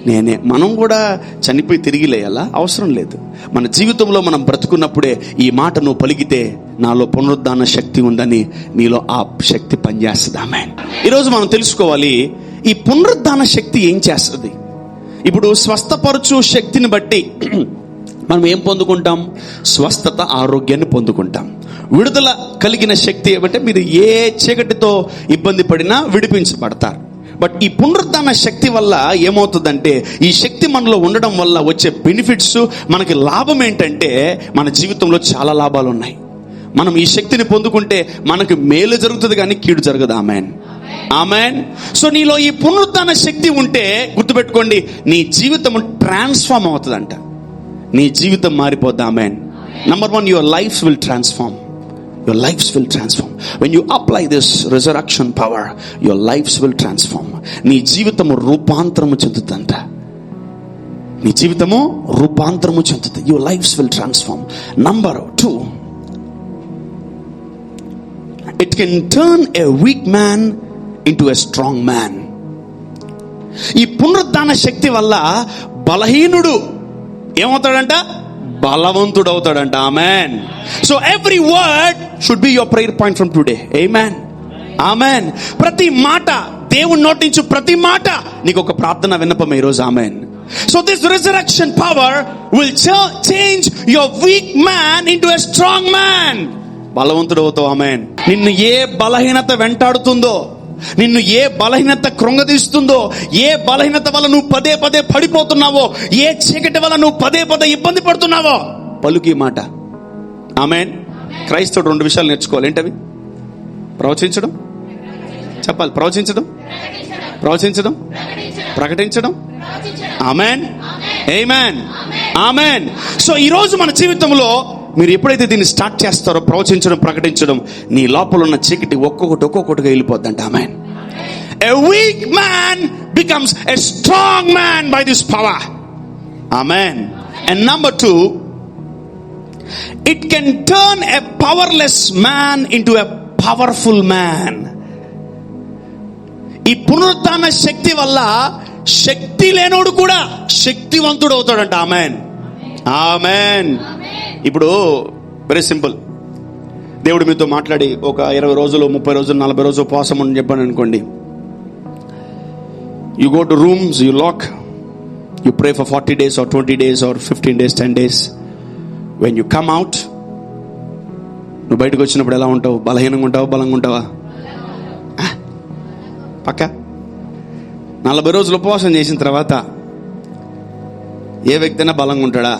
నేనే. మనం కూడా చనిపోయి తిరిగి లేయాలా? అవసరం లేదు. మన జీవితంలో మనం బ్రతుకున్నప్పుడే ఈ మాట నువ్వు పలికితే, నాలో పునరుద్ధాన శక్తి ఉందని నీలో ఆ శక్తి పనిచేస్తుంది. ఆమేన్. ఈరోజు మనం తెలుసుకోవాలి, ఈ పునరుద్ధాన శక్తి ఏం చేస్తుంది. ఇప్పుడు స్వస్థపరచు శక్తిని బట్టి మనం ఏం పొందుకుంటాం? స్వస్థత, ఆరోగ్యాన్ని పొందుకుంటాం. విడుదల కలిగిన శక్తి ఏమంటే, మీరు ఏ చీకటితో ఇబ్బంది పడినా విడిపించబడతారు. బట్ ఈ పునరుద్ధాన శక్తి వల్ల ఏమవుతుందంటే, ఈ శక్తి మనలో ఉండడం వల్ల వచ్చే బెనిఫిట్స్, మనకి లాభం ఏంటంటే, మన జీవితంలో చాలా లాభాలు ఉన్నాయి. మనం ఈ శక్తిని పొందుకుంటే మనకు మేలు జరుగుతుంది, కానీ కీడు జరగదు. Amen, amen. సో నీలో ఈ పునరుద్ధాన శక్తి ఉంటే గుర్తుపెట్టుకోండి, నీ జీవితం ట్రాన్స్ఫార్మ్ అవుతుందంట. నీ జీవితం మారిపోద్ది. Amen. Number 1, your lives will transform. Your lives will transform. When you apply this resurrection power, your lives will transform. నీ జీవితము రూపాంతరము చెందుతుందంట. నీ జీవితము రూపాంతరము చెందుతుంది. Your lives will transform. Number 2, it can turn a weak man into a strong man. ఈ పునరుద్ధాన శక్తి వల్ల బలహీనుడు ఏమవుతాడంట? బలవంతుడు అవుతాడంట. ఆమెన్. So every word should be your prayer point from today. ఆమెన్, ఆమెన్. ప్రతి మాట, దేవుని నోటి నుంచి ప్రతి మాట నీకు ఒక ప్రార్థన విన్నపం ఈరోజు. Amen. So this resurrection power will change your week man into a strong man. బలవంతుడు అవుతావు. ఆమెన్. నిన్ను ఏ బలహీనత వెంటాడుతుందో, నిన్ను ఏ బలహీనత కృంగదీస్తుందో, ఏ బలహీనత వల్ల నువ్వు పదే పదే పడిపోతున్నావో, ఏ చీకటి వల్ల నువ్వు పదే పదే ఇబ్బంది పడుతున్నావో, పలుకి మాట. ఆమెన్. క్రైస్తవుడు 2 విషయాలు నేర్చుకోవాలి. ఏంటవి? ప్రవచించడం, చెప్పాలి, ప్రవచించడం, ప్రకటించడం. ఆమేన్, ఆమేన్, ఆమేన్. సో ఈ రోజు మన జీవితంలో మీరు ఎప్పుడైతే దీన్ని స్టార్ట్ చేస్తారో, ప్రవచించడం, ప్రకటించడం, నీ లోపల ఉన్న చీకటి ఒక్కొక్కటిగా వెళ్ళిపోద్దంట. ఆమేన్. A weak man becomes a strong man by this power. Amen. And number 2, it can turn a powerless man into a powerful man. ఈ పునరుత్థాన శక్తి వల్ల శక్తి లేనోడు కూడా శక్తివంతుడు అవుతాడంట. ఆమేన్, ఆమేన్. ఇప్పుడు వెరీ సింపుల్. దేవుడు మీతో మాట్లాడి ఒక 20 రోజులు, 30 రోజులు, 40 రోజులు ఉపవాసం అని చెప్పాను అనుకోండి. You go to rooms, you lock, you pray for 40 days or 20 days or 15 days, 10 days. When you come out, నువ్వు బయటకు వచ్చినప్పుడు ఎలా ఉంటావు? బలహీనంగా ఉంటావా, బలంగా ఉంటావా? పక్క 40 రోజులు ఉపవాసం చేసిన తర్వాత ఏ వ్యక్తి అయినా బలంగా ఉంటాడా?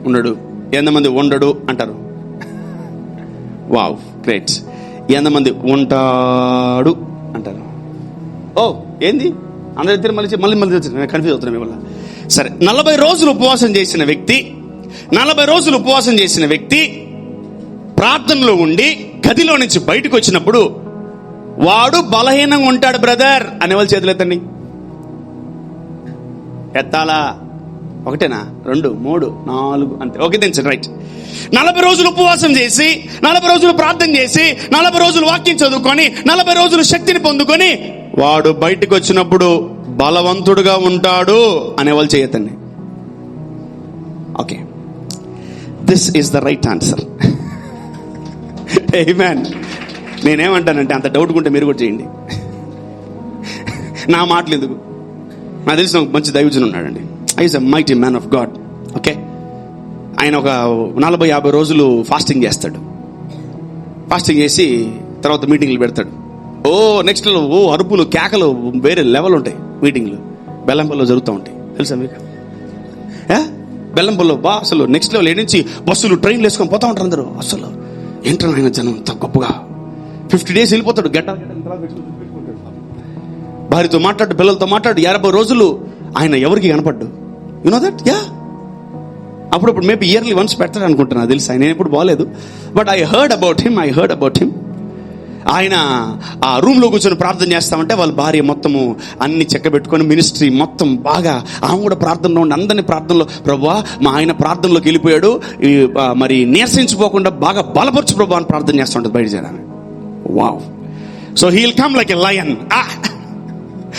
ఉండడు. ఎంతమంది ఉండడు అంటారు? Wow, great. ఎంతమంది ఉంటాడు అంటారు? ఓ, ఏంది అందరి మళ్ళీ కన్ఫ్యూజ్ అవుతున్నాం మీ వల్ల. సరే, 40 రోజులు ఉపవాసం చేసిన వ్యక్తి ప్రార్థనలో ఉండి గదిలో నుంచి బయటకు వచ్చినప్పుడు వాడు బలహీనంగా ఉంటాడు బ్రదర్ అనేవాళ్ళు చేతులు ఎత్తండి. ఎత్తాలా? 1, 2, 3, 4 అంతే. ఓకే, తెంచండి. రైట్. 40 రోజులు ఉపవాసం చేసి, 40 రోజులు ప్రార్థన చేసి, 40 రోజులు వాక్యం చదువుకొని, 40 రోజులు శక్తిని పొందుకొని వాడు బయటకు వచ్చినప్పుడు బలవంతుడుగా ఉంటాడు అనేవాళ్ళు చేయతండి. Okay, this is the right answer. ఆమేన్. నేనేమంటానంటే, అంత డౌట్ ఉంటే మీరు కూడా చేయండి. నా మాటలు ఎందుకు? నాకు తెలిసిన ఒక మంచి దైవజనుడు ఉన్నాడండి. Is a mighty man of God. Okay, ఆయన ఒక 40-50 రోజులు ఫాస్టింగ్ చేస్తాడు. ఫాస్టింగ్ చేసి తర్వాత మీటింగ్లు పెడతాడు. నెక్స్ట్ అరుపులు, కేకలు, వేరే లెవెల్ ఉంటాయి మీటింగ్లు. బెల్లంపల్లిలో జరుగుతూ ఉంటాయి, తెలుసా మీకు? బెల్లంపల్లిలో అసలు నెక్స్ట్ లెవెల్. నుంచి బస్సులు, ట్రైన్లు వేసుకొని పోతా ఉంటారు అందరూ. అసలు ఏంటో ఆయన జనం అంత గొప్పగా. 50 days వెళ్ళిపోతాడు. భార్యతో మాట్లాడు, పిల్లలతో మాట్లాడు. 50 రోజులు ఆయన ఎవరికి కనపడ్డు. You know that? యా. అప్పుడప్పుడు మేబీ ఇయర్లీ వన్స్ పెడతాడు అనుకుంటున్నా, తెలుసు. ఆయన ఎప్పుడు బాగలేదు, but I heard about him. ఆయన ఆ రూమ్ లో కూర్చొని ప్రార్థన చేస్తామంటే వాళ్ళ భార్య మొత్తము అన్ని చెక్క పెట్టుకొని మినిస్ట్రీ మొత్తం బాగా, ఆమె కూడా ప్రార్థనలో ఉండి అందరినీ ప్రార్థనలో, ప్రభువా మా ఆయన ప్రార్థనలోకి వెళ్ళిపోయాడు, మరి నీరసించిపోకుండా బాగా బలపరచు ప్రభు అని ప్రార్థన చేస్తూ ఉంటుంది బయట చేయడానికి. Wow. So he will come like a lion.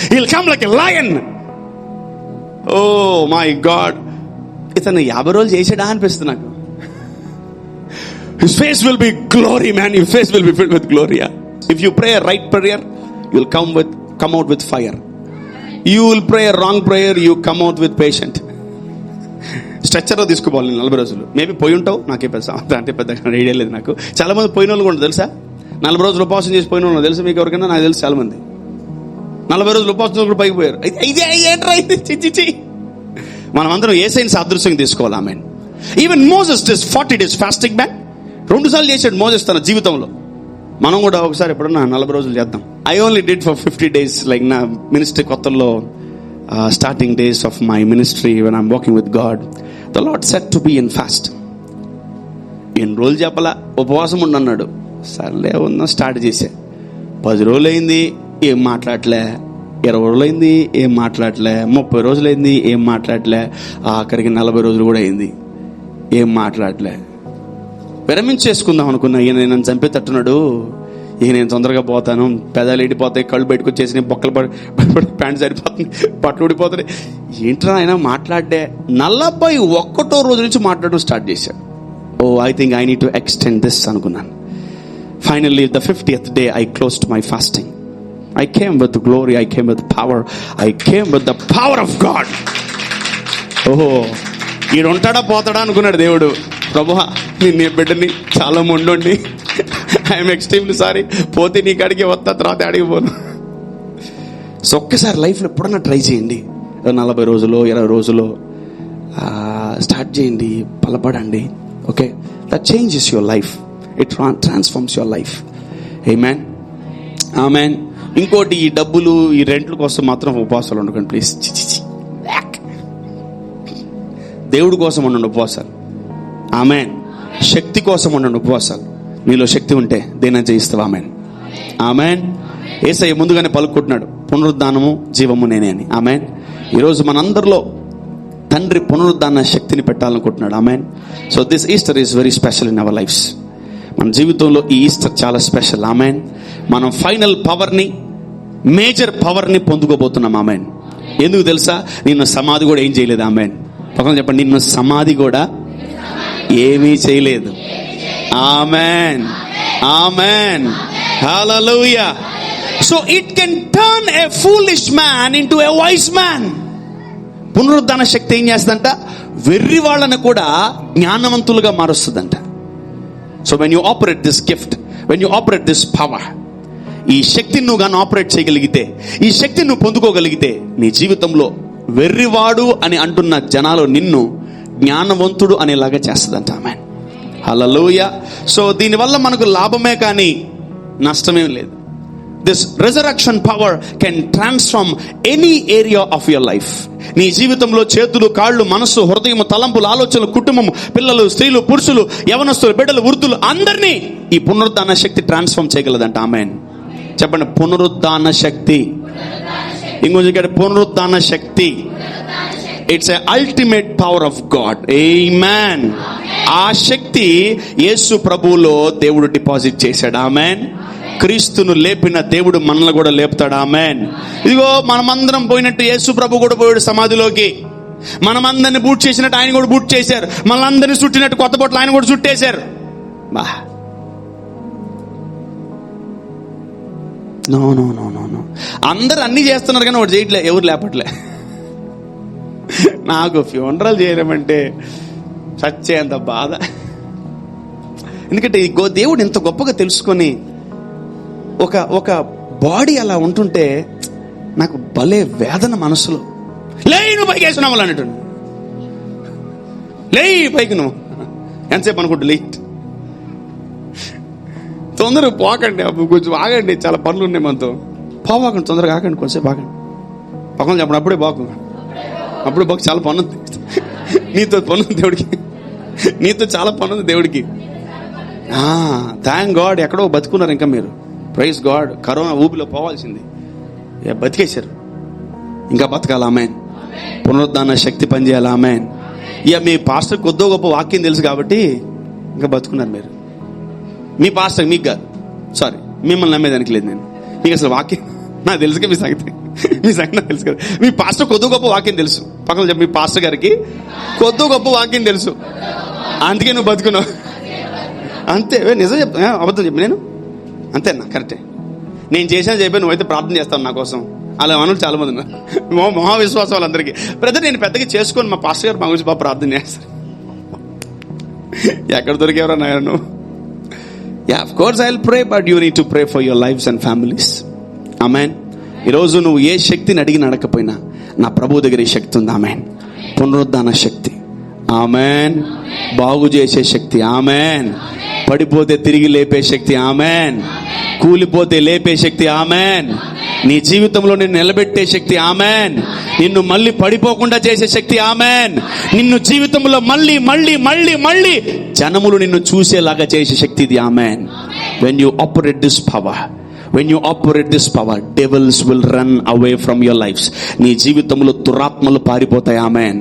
He'll come like a lion. Oh my God. ఇతను 50 రోజులు చేసాడా అనిపిస్తుంది నాకు. His face will be glory, man. Your face will be filled with glory. If you pray a right prayer, you'll come out with fire. You will pray a wrong prayer, you come out with patient. Stretcher లో తీసుకోవాలి 40 రోజులు. Maybe పోయి ఉంటావు, నాకే అంటే పెద్దగా idea లేదు నాకు. చాలా మంది పోయిన వాళ్ళు కూడా తెలుసా? 40 రోజులు ఉపవాసం చేసి పోయిన వాళ్ళు తెలుసా మీకు? ఎవరికైనా? నాకు తెలుసు చాలా మంది 40 రోజులు ఉపవాసం కూడా పైకి పోయారు. మనం అందరం యేసయ్యని సాదృశ్యంగా తీసుకోవాలి. ఆమేన్. Even Moses did 40 days fasting man. 2 సార్లు చేశాడు మోసెస్ తన జీవితంలో. మనం కూడా ఒకసారి ఎప్పుడన్నా 40 రోజులు చేద్దాం. I only did for 50 days. Like నా మినిస్ట్రీ కొత్తల్లో, starting days of my ministry when I'm walking with God, the lord said to be in fast. ఎన్ని రోజులు చెప్పలా, ఉపవాసం ఉండన్నాడు. సర్లే ఉన్నా, స్టార్ట్ చేశా. 10 రోజులు అయింది, ఏం మాట్లాడలే. 20 రోజులు అయింది, ఏం మాట్లాడలే. 30 రోజులు అయింది, ఏం మాట్లాడలే. ఆఖరికి 40 రోజులు కూడా అయింది, ఏం మాట్లాడలే. విరమించేసుకుందాం అనుకున్నా. ఈయన నన్ను చంపేటట్టున్నాడు, ఇక నేను తొందరగా పోతాను, పెదాలు ఎండిపోతాయి, కళ్ళు బయటకు వచ్చేసి బొక్కలు ప్యాంట్ సరిపోతుంది, పట్లు ఊడిపోతుంది. ఏంట్రా ఆయన మాట్లాడే. 41వ రోజు నుంచి మాట్లాడడం స్టార్ట్ చేశాడు. I think I need to extend this అనుకున్నాను. Finally the 50th day I closed my fasting. I came with glory, I came with power, I came with the power of God. ఈడు ఉంటాడా పోతాడా అనుకున్నాడు దేవుడు. ప్రభువా నీ బిడ్డని చాలా మొండోండి, ఐఎమ్ ఎక్స్ట్రీమ్లీ సారీ, పోతే నీ కాడికి వస్తా, తర్వాత అడిగిపోను. సో ఒక్కసారి లైఫ్లో ఎప్పుడన్నా ట్రై చేయండి. 40 రోజులు 20 రోజులు స్టార్ట్ చేయండి, బలపడండి. Okay, that changes your life. It transforms your life. ఆమేన్, ఆమేన్. ఇంకోటి, ఈ డబ్బులు, ఈ రెంట్ల కోసం మాత్రం ఉపవాసాలు ఉండకండి ప్లీజ్. దేవుడి కోసం ఉండండి ఉపవాసాలు. ఆమేన్. శక్తి కోసం ఉండండి ఉపవాసాలు. నీలో శక్తి ఉంటే దేని జయిస్తావు. ఆమేన్, ఆమేన్. యేసయ్య ముందుగానే పలుకుంటున్నాడు, పునరుద్ధానము జీవము నేనే అని. ఆమేన్. ఈరోజు మనందరిలో తండ్రి పునరుద్ధాన శక్తిని పెట్టాలనుకుంటున్నాడు. ఆమేన్. So this Easter is very special in our lives. మన జీవితంలో ఈ ఈస్టర్ చాలా స్పెషల్. ఆమేన్. మనం ఫైనల్ పవర్ని, మేజర్ పవర్ని పొందుకోబోతున్నాం. ఆమేన్. ఎందుకు తెలుసా? నిన్ను సమాధి కూడా ఏం చేయలేదు. ఆమేన్. పక్కన చెప్పండి, నిన్ను సమాధి కూడా ఏమీ చేయలేదు. ఆమేన్, ఆమేన్, హల్లెలూయా. So it can turn a foolish man into a wise man. పునరుద్ధాన శక్తి ఏం చేస్తుందంట? వెర్రి వాళ్ళని కూడా జ్ఞానవంతులుగా మారుస్తుందంట. So when you operate this gift, when you operate this power, ఈ శక్తిని నువ్వు గాని ఆపరేట్ చేయగలిగితే, ఈ శక్తిని నువ్వు పొందుకోగలిగితే, నీ జీవితంలో వెర్రివాడు అని అంటున్న జనాలు నిన్ను జ్ఞానవంతుడు అనేలాగా చేస్తుందంట. ఆమేన్, హల్లెలూయా. సో దీనివల్ల మనకు లాభమే కానీ నష్టమేం లేదు. This resurrection power can transform any area of your life. నీ జీవితంలో చేతులు, కాళ్ళు, మనస్సు, హృదయం, తలంపులు, ఆలోచనలు, కుటుంబం, పిల్లలు, స్త్రీలు, పురుషులు, యవనస్తులు, బిడ్డలు, వృద్ధులు అందరినీ ఈ పునరుద్ధాన శక్తి ట్రాన్స్ఫార్మ్ చేయగలదంట. ఆమేన్. చెప్పండి, పునరుద్ధాన శక్తి. ఇంకొంచెం పునరుద్ధాన శక్తి. It's a ultimate power of God. ఆమేన్. ఆ శక్తి యేసు ప్రభువులో దేవుడు డిపాజిట్ చేశాడు. ఆమేన్. క్రీస్తును లేపిన దేవుడు మనల్ని కూడా లేపుతాడు. ఆమేన్. ఇదిగో మనమందరం పోయినట్టు యేసు ప్రభు కూడా పోయాడు సమాధిలోకి. మనమందరిని బూట్ చేసినట్టు ఆయన కూడా బూట్ చేశారు. మనల్ని చుట్టినట్టు కొత్త బొట్లు ఆయన కూడా చుట్టేశారు. బా, no no no no no. అందరు అన్ని చేస్తున్నారు కానీ వాడు చేయట్లే, ఎవరు లేపట్లే. నాకు ఫ్యూనరల్ చేయడమంటే చచ్చేంత బాధ. ఎందుకంటే దేవుడు ఇంత గొప్పగా తెలుసుకొని ఒక బాడీ అలా ఉంటుంటే నాకు భలే వేదన మనసులో. లే, నువ్వు పైకి వేస్తున్నావు అన్నట్టు. లే పైకి, నువ్వు ఎంతసేపు అనుకుంటా లేట్. తొందరగా పోకండి, కొంచెం ఆగండి, చాలా పనులు ఉన్నాయి మనతో. పోవాకండి, తొందరగా ఆగండి, కొంచెంసేపు ఆగండి. పక్కన చెప్పండి, అప్పుడే బాకు, అప్పుడే బాకు, చాలా పని ఉంది నీతో. పని ఉంది దేవుడికి, నీతో చాలా పని ఉంది దేవుడికి. థ్యాంక్ గాడ్, ఎక్కడో బతుకున్నారు ఇంకా మీరు. Praise God. కరోనా ఊపిలో పోవాల్సింది, బతికేశారు. ఇంకా బతకాలి. ఆమేన్. పునరుద్ధాన శక్తి పనిచేయాలి. ఆమేన్. ఇక మీ పాస్టర్ కొద్దో గొప్ప వాక్యం తెలుసు కాబట్టి ఇంకా బతుకున్నారు మీరు. మీ పాస్టర్ మీకు కాదు, సారీ, మిమ్మల్ని నమ్మేదానికి లేదు నేను. మీకు అసలు వాక్యం నాకు తెలుసు కదా, మీ సంగతి నాకు తెలుసు కదా. మీ పాస్టర్ కొద్దో గొప్ప వాక్యం తెలుసు. పక్కన చెప్పి, మీ పాస్టర్ గారికి కొద్దో గొప్ప వాక్యం తెలుసు, అందుకే నువ్వు బతుకున్నావు. అంతే, నిజం చెప్తా, అబద్ధం చెప్పి నేను అంతేనా? కరెక్టే. నేను చేసాను చెప్పి నువ్వైతే ప్రార్థన చేస్తాను నా కోసం. అలా మనలు చాలా మంది మహావిశ్వాసం వాళ్ళందరికీ. బ్రదర్, నేను పెద్దగా చేసుకొని మా పాస్టర్ గారు మా గురించి బాగా ప్రార్థన చేస్తారు. ఎక్కడ దొరికేవరా నాయన నువ్వు? Yeah, of course I'll pray, but you need to pray for your lives and families. Amen. ఈరోజు నువ్వు ఏ శక్తిని అడిగిన అడగకపోయినా నా ప్రభు దగ్గర ఈ శక్తి ఉంది. ఆమేన్. పునరుద్ధాన శక్తి. ఆమేన్. బాగు చేసే శక్తి. ఆమేన్. పడిపోతే తిరిగి లేపే శక్తి. ఆమేన్. కూలిపోతే లేపే శక్తి. ఆమేన్. నీ జీవితంలో నిన్ను నిలబెట్టే శక్తి. ఆమేన్. నిన్ను మళ్ళీ పడిపోకుండా చేసే శక్తి. ఆమేన్. నిన్ను జీవితంలో మళ్ళీ మళ్ళీ మళ్ళీ మళ్ళీ జనములు నిన్ను చూసేలాగా చేసే శక్తి ఇది. ఆమేన్. When you operate this power, devils will run away from your lives. నీ జీవితంలో దురాత్మలు పారిపోతాయి. ఆమేన్.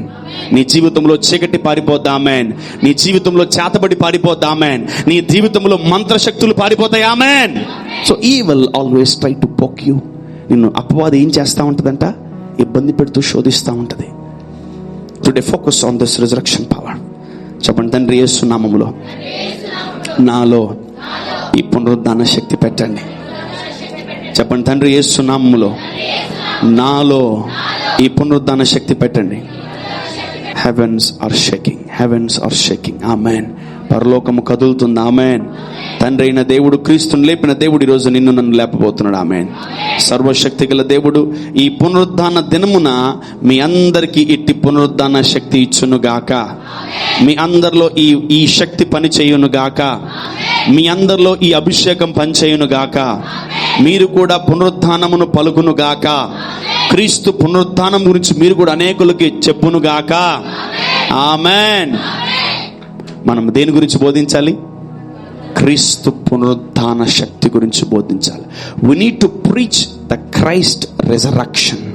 నీ జీవితంలో చీకటి పారిపోద్ది. ఆమేన్. నీ జీవితంలో చేతబడి పారిపోద్ది. ఆమేన్. నీ జీవితంలో మంత్రశక్తులు పారిపోతాయి. ఆమేన్. So evil always try to poke you. నిన్ను అపవాది ఏం చేస్తా ఉంటదంట? ఇబ్బంది పెడుతూ శోధిస్తూ ఉంటది. Today focus on this resurrection power. చెప్పండి, తండ్రి యేసు నామములో నాలో ఈ పునరుద్ధాన శక్తి పెట్టండి. చెప్పండి, తండ్రి యేసు నామములో నాలో ఈ పునరుద్ధాన శక్తి పెట్టండి. Heavens are shaking. Amen. పరలోకము కదులుతుంది. ఆమేన్. తండ్రి అయిన దేవుడు, క్రీస్తుని లేపిన దేవుడు ఈరోజు నిన్ను నన్ను లేపబోతున్నాడు. ఆమేన్. సర్వశక్తి గల దేవుడు ఈ పునరుద్ధాన దినమున మీ అందరికీ ఇట్టి పునరుద్ధాన శక్తి ఇచ్చునుగాక. మీ అందరిలో ఈ శక్తి పని చేయునుగాక. మీ అందరిలో ఈ అభిషేకం పనిచేయునుగాక. మీరు కూడా పునరుద్ధానమును పలుకునుగాక. క్రీస్తు పునరుద్ధానం గురించి మీరు కూడా అనేకులకి చెప్పునుగాక. ఆమేన్. మనం దేని గురించి బోధించాలి? క్రీస్తు పునరుద్ధాన శక్తి గురించి బోధించాలి. We need to preach the Christ resurrection.